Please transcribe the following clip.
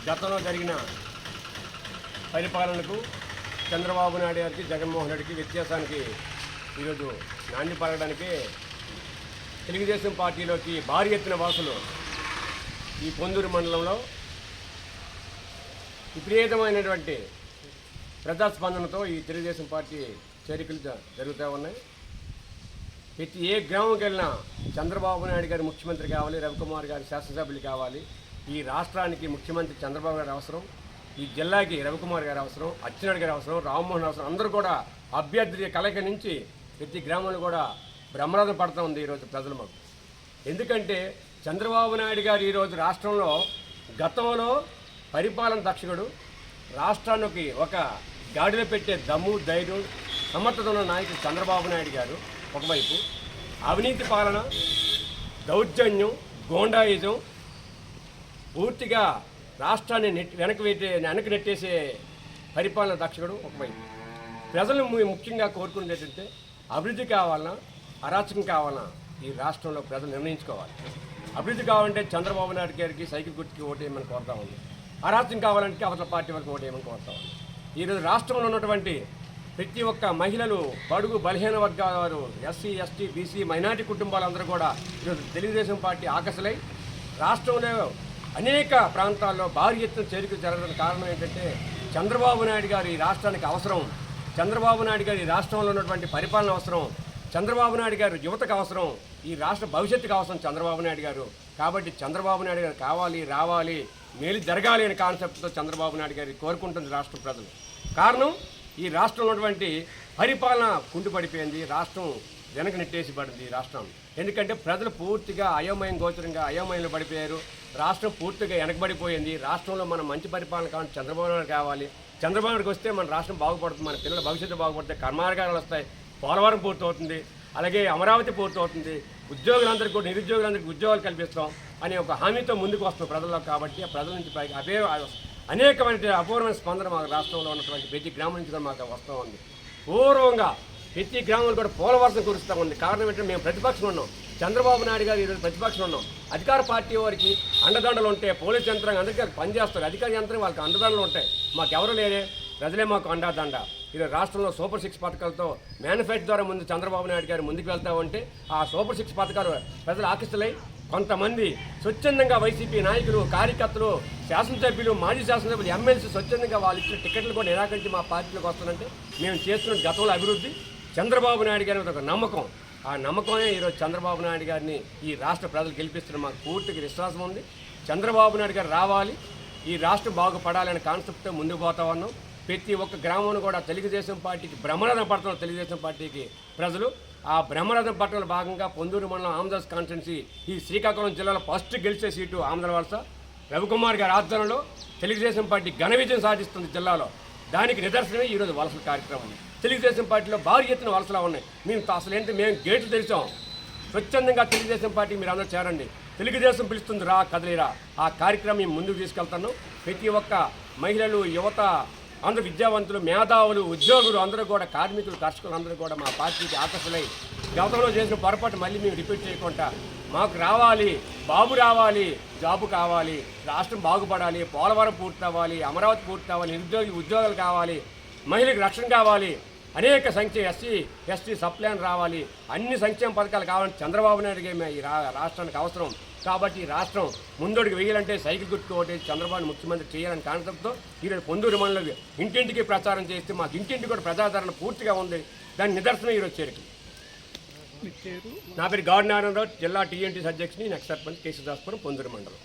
గతంలో జరిగిన పరిపాలనకు చంద్రబాబు నాయుడు గారికి జగన్మోహన్ రెడ్డికి వ్యత్యాసానికి ఈరోజు నాంది పలకడానికి తెలుగుదేశం పార్టీలోకి భారీ ఎత్తున వాసులు ఈ పొందూరు మండలంలో విపరీతమైనటువంటి ప్రజాస్పందనతో ఈ తెలుగుదేశం పార్టీ చేరికలు జరుగుతూ ఉన్నాయి. ప్రతి ఏ గ్రామంకి వెళ్ళినా చంద్రబాబు నాయుడు గారు ముఖ్యమంత్రి కావాలి, రవికుమార్ గారు శాసనసభ్యులు కావాలి, ఈ రాష్ట్రానికి ముఖ్యమంత్రి చంద్రబాబు గారు అవసరం, ఈ జిల్లాకి రవికుమార్ గారు అవసరం, అచ్చెన్నాయుడు గారు అవసరం, రామ్మోహన్ అవసరం, అందరూ కూడా అభ్యర్థి కలయిక నుంచి ప్రతి గ్రామంలో కూడా బ్రహ్మరథం పడుతూ ఉంది ఈరోజు ప్రజలు మాకు. ఎందుకంటే చంద్రబాబు నాయుడు గారు ఈరోజు రాష్ట్రంలో గతంలో పరిపాలన దక్షకుడు, రాష్ట్రానికి ఒక గాడిలో పెట్టే దమ్ము, ధైర్యం, సమర్థత ఉన్న నాయకుడు చంద్రబాబు నాయుడు గారు ఒకవైపు, అవినీతి పాలన, దౌర్జన్యం, గోండాయిజం, పూర్తిగా రాష్ట్రాన్ని వెనక్కి నెట్టేసే పరిపాలన దక్షకుడు ఒకవైపు. ప్రజలు ముఖ్యంగా కోరుకునేది ఏంటంటే అభివృద్ధి కావాలన్నా అరాచకం కావాలన్నా ఈ రాష్ట్రంలో ప్రజలు నిర్ణయించుకోవాలి. అభివృద్ధి కావాలంటే చంద్రబాబు నాయుడు గారికి సైకిల్ గుర్తుకి ఓటేయమని కోరుతా ఉంది, అరాచకం కావాలంటే అవతల పార్టీ వరకు ఓటేయమని కోరుతా ఉంది. ఈరోజు రాష్ట్రంలో ఉన్నటువంటి ప్రతి ఒక్క మహిళలు, బడుగు బలహీన వర్గాల వారు, ఎస్సీ, ఎస్టీ, బీసీ, మైనార్టీ కుటుంబాలందరూ కూడా ఈరోజు తెలుగుదేశం పార్టీ ఆకర్షలై రాష్ట్రంలో అనేక ప్రాంతాల్లో భారీ ఎత్తున చేరికలు జరగడానికి కారణం ఏంటంటే చంద్రబాబు నాయుడు గారు ఈ రాష్ట్రానికి అవసరం, చంద్రబాబు నాయుడు గారు ఈ రాష్ట్రంలో ఉన్నటువంటి పరిపాలన అవసరం, చంద్రబాబు నాయుడు గారు యువతకు అవసరం, ఈ రాష్ట్ర భవిష్యత్తుకు అవసరం చంద్రబాబు నాయుడు గారు. కాబట్టి చంద్రబాబు నాయుడు గారు కావాలి, రావాలి, మేలు జరగాలి అనే కాన్సెప్ట్తో చంద్రబాబు నాయుడు గారి కోరుకుంటుంది రాష్ట్ర ప్రజలు. కారణం ఈ రాష్ట్రంలో ఉన్నటువంటి పరిపాలన కుంటుపడిపోయింది, రాష్ట్రం వెనక నెట్టేసి పడింది రాష్ట్రం. ఎందుకంటే ప్రజలు పూర్తిగా అయోమయంలో పడిపోయారు, రాష్ట్రం పూర్తిగా వెనకబడిపోయింది. రాష్ట్రంలో మనం మంచి పరిపాలన కావాలి, చంద్రబాబు నాయుడు కావాలి, చంద్రబాబు నాయుడుకి వస్తే మన రాష్ట్రం బాగుపడుతుంది, మన పిల్లల భవిష్యత్తు బాగుపడుతుంది, కర్మాగారాలు వస్తాయి, పోలవరం పూర్తవుతుంది, అలాగే అమరావతి పూర్తవుతుంది, ఉద్యోగులందరికీ కూడా నిరుద్యోగులందరికీ ఉద్యోగాలు కల్పిస్తాం అనే ఒక హామీతో ముందుకు వస్తున్నాం ప్రజల్లో. కాబట్టి ఆ ప్రజల నుంచి అనేకమైన అపూర్వమైన స్పందన మా రాష్ట్రంలో ఉన్నటువంటి ప్రతి గ్రామం నుంచి కూడా మాకు వస్తూ ఉంది. పూర్వంగా ప్రతి గ్రామంలో కూడా పోలవర్షం కురుస్తూ ఉంది. కారణం ఏంటంటే మేము ప్రతిపక్షం ఉన్నాం, చంద్రబాబు నాయుడు గారు ఈరోజు ప్రతిపక్షం ఉన్నాం. అధికార పార్టీ వారికి అండదండలు ఉంటాయి, పోలీస్ యంత్రాంగం అందరికీ పనిచేస్తారు, అధికార యంత్రం వాళ్ళకి అండదండలు ఉంటాయి, మాకెవరు లేరే, ప్రజలే మాకు అండదండ. ఈరోజు రాష్ట్రంలో సూపర్ 6 పథకాలతో మేనిఫెస్టో ద్వారా ముందు చంద్రబాబు నాయుడు గారు ముందుకు వెళ్తా ఉంటే ఆ సూపర్ 6 పథకాలు ప్రజలు ఆకర్షితులై కొంతమంది స్వచ్ఛందంగా వైసీపీ నాయకులు, కార్యకర్తలు, శాసనసభ్యులు, మాజీ శాసనసభ్యులు, ఎమ్మెల్సీ స్వచ్ఛందంగా వాళ్ళు ఇచ్చిన టికెట్లు కూడా నిరాకరించి మా పార్టీలోకి వస్తానంటే మేము చేస్తున్న గతంలో అభివృద్ధి చంద్రబాబు నాయుడు గారి ఒక నమ్మకం, ఆ నమ్మకమే ఈరోజు చంద్రబాబు నాయుడు గారిని ఈ రాష్ట్ర ప్రజలు గెలిపిస్తున్న మాకు పూర్తిగా విశ్వాసం ఉంది. చంద్రబాబు నాయుడు గారు రావాలి, ఈ రాష్ట్రం బాగుపడాలనే కాన్సెప్ట్తో ముందుకు పోతా ఉన్నాం. ప్రతి ఒక్క గ్రామంలో కూడా తెలుగుదేశం పార్టీకి బ్రహ్మరథం పడుతున్న తెలుగుదేశం పార్టీకి ప్రజలు. ఆ బ్రహ్మరథం పట్టణంలో భాగంగా పొందూరు మండలం ఆమదాస్ కాన్స్టిట్యున్సీ ఈ శ్రీకాకుళం జిల్లాలో ఫస్ట్ గెలిచే సీటు ఆమదాల వలస. రవికుమార్ గారి ఆధ్వర్యంలో తెలుగుదేశం పార్టీ ఘన విజయం సాధిస్తుంది జిల్లాలో. దానికి నిదర్శనమే ఈరోజు వలసల కార్యక్రమం. తెలుగుదేశం పార్టీలో భారీ ఎత్తున వలసలు ఉన్నాయి. మేము అసలు ఏంటి, మేము గేట్లు తెరిచాం, స్వచ్ఛందంగా తెలుగుదేశం పార్టీ మీరు అందరూ చేరండి, తెలుగుదేశం పిలుస్తుంది, రా కదలిరా. ఆ కార్యక్రమం మేము ముందుకు తీసుకెళ్తాను. ప్రతి ఒక్క మహిళలు, యువత, అందరూ విద్యావంతులు, మేధావులు, ఉద్యోగులు అందరూ కూడా, కార్మికులు, కర్షకులు అందరూ కూడా మా పార్టీకి ఆకర్షణై గతంలో చేసిన పొరపాటు మళ్ళీ మేము రిపీట్ చేయకుండా మాకు రావాలి, బాబు రావాలి, జాబు కావాలి, రాష్ట్రం బాగుపడాలి, పోలవరం పూర్తి అవ్వాలి, అమరావతి పూర్తి అవ్వాలి, నిరుద్యోగులకు ఉద్యోగాలు కావాలి, మహిళలకు రక్షణ కావాలి, అనేక ఎస్సీ ఎస్టీ సప్లాన్ రావాలి, అన్ని సంక్షేమ పథకాలు కావాలంటే చంద్రబాబు నాయుడుగా ఈ రాష్ట్రానికి అవసరం. కాబట్టి ఈ రాష్ట్రం ముందడుగు వేయాలంటే సైకిల్ గుర్తు ఓటేసి చంద్రబాబు ముఖ్యమంత్రి చేయాలని కాన్సెప్ట్తో ఈరోజు పొందూరు మండలం ఇంటింటికి ప్రచారం చేస్తే మాకు ఇంటింటి కూడా ప్రజాదరణ పూర్తిగా ఉంది. దాని నిదర్శనం ఈరోజు చేరిక. నా పేరు గాడి నారాయణరావు, జిల్లా టీఎన్టీ అధ్యక్షుని, నెక్స్ట్ సర్పంచ్ కేశవదాస్పురం, పొందూరు మండలం.